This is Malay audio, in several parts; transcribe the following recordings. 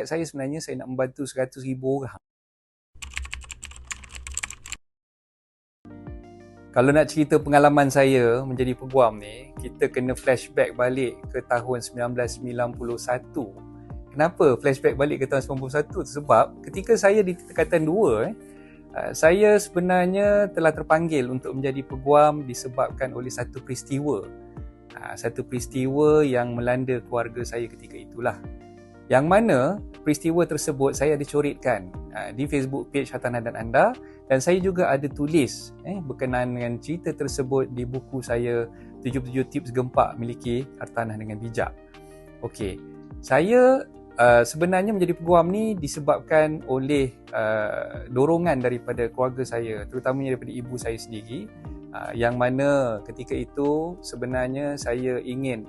Saya sebenarnya saya nak membantu 100,000 orang. Kalau nak cerita pengalaman saya menjadi peguam ni, kita kena flashback balik ke tahun 1991. Kenapa flashback balik ke tahun 1991? Sebab ketika saya di tingkatan 2, saya sebenarnya telah terpanggil untuk menjadi peguam disebabkan oleh satu peristiwa. Satu peristiwa yang melanda keluarga saya ketika itulah. Yang mana peristiwa tersebut saya ada coretkan di Facebook page Hartanah dan Anda, dan saya juga ada tulis berkenaan dengan cerita tersebut di buku saya 77 Tips Gempak Miliki Hartanah dengan Bijak. Okey, saya sebenarnya menjadi peguam ni disebabkan oleh dorongan daripada keluarga saya, terutamanya daripada ibu saya sendiri, yang mana ketika itu sebenarnya saya ingin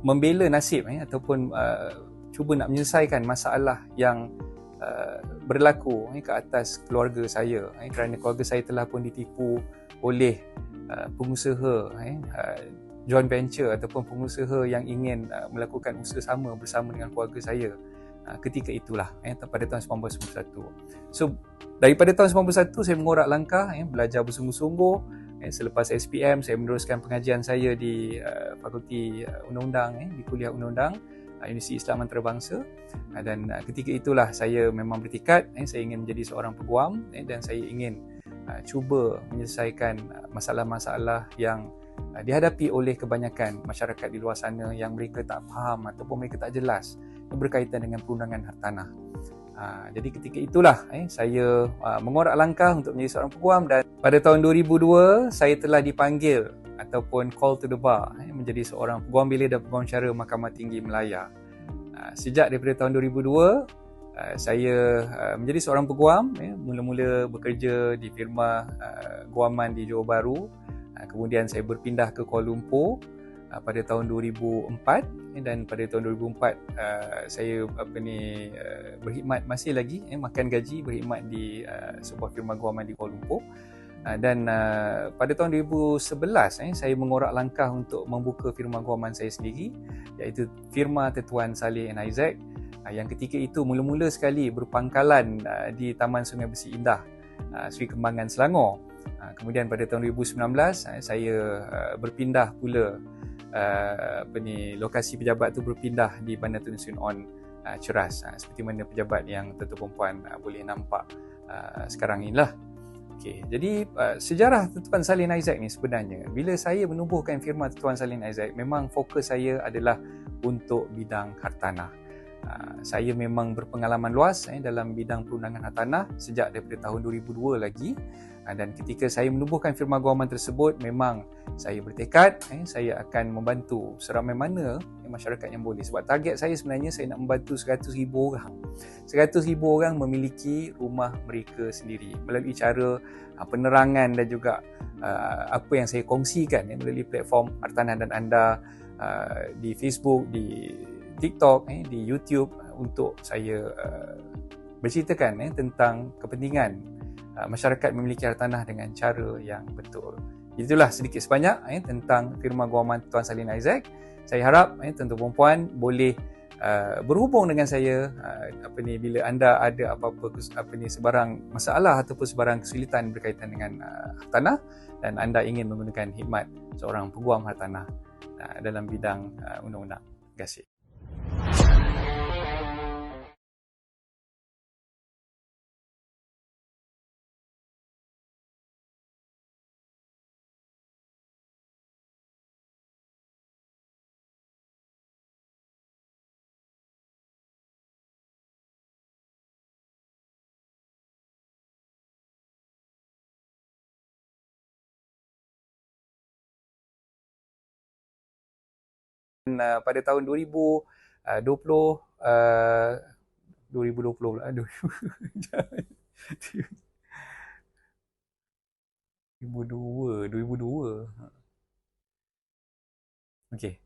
membela nasib ataupun cuba nak menyelesaikan masalah yang berlaku ke atas keluarga saya, kerana keluarga saya telah pun ditipu oleh pengusaha joint venture ataupun pengusaha yang ingin melakukan usaha sama bersama dengan keluarga saya ketika itulah pada tahun 1991. So daripada tahun 1991 saya mengorak langkah belajar bersungguh-sungguh. Selepas SPM, saya meneruskan pengajian saya di Fakulti Undang-Undang, di Kuliah Undang-Undang Universiti Islam Antarabangsa, dan ketika itulah saya memang bertekad saya ingin menjadi seorang peguam dan saya ingin cuba menyelesaikan masalah-masalah yang dihadapi oleh kebanyakan masyarakat di luar sana yang mereka tak faham ataupun mereka tak jelas yang berkaitan dengan perundangan hartanah. Jadi ketika itulah saya mengorak langkah untuk menjadi seorang peguam, dan pada tahun 2002 saya telah dipanggil ataupun call to the bar menjadi seorang peguam bilik dan peguam cara Mahkamah Tinggi Melaya. Sejak daripada tahun 2002 saya menjadi seorang peguam, mula-mula bekerja di firma guaman di Johor Bahru, kemudian saya berpindah ke Kuala Lumpur pada tahun 2004, dan pada tahun 2004 saya berkhidmat masih lagi makan gaji berkhidmat di sebuah firma guaman di Kuala Lumpur, dan pada tahun 2011 saya mengorak langkah untuk membuka firma guaman saya sendiri, iaitu firma Tuan Saleh and Isaac, yang ketika itu mula-mula sekali berpangkalan di Taman Sungai Besi Indah, Seri Kembangan, Selangor. Kemudian pada tahun 2019 saya berpindah pula, lokasi pejabat tu berpindah di Bandar Tun Sri On, Ceras, seperti mana pejabat yang tentu perempuan boleh nampak sekarang inilah. Okay, jadi sejarah Tuan Saleh Isaac ni sebenarnya, bila saya menubuhkan firma Tuan Saleh Isaac, memang fokus saya adalah untuk bidang hartanah. Saya memang berpengalaman luas dalam bidang perundangan hartanah sejak daripada tahun 2002 lagi, dan ketika saya menubuhkan firma guaman tersebut, memang saya bertekad saya akan membantu seramai mana masyarakat yang boleh, sebab target saya sebenarnya saya nak membantu 100,000 orang. 100,000 orang memiliki rumah mereka sendiri melalui cara penerangan dan juga apa yang saya kongsikan melalui platform Hartanah dan Anda, di Facebook, di TikTok, di YouTube, untuk saya berceritakan tentang kepentingan masyarakat memiliki hartanah dengan cara yang betul. Itulah sedikit sebanyak tentang firma guaman Tuan Saleh Isaac. Saya harap tuan-tuan perempuan boleh berhubung dengan saya bila anda ada apa-apa sebarang masalah ataupun sebarang kesulitan berkaitan dengan hartanah, dan anda ingin menggunakan khidmat seorang peguam hartanah dalam bidang undang-undang. Terima kasih. Pada tahun 2020 pula 2002. Okey.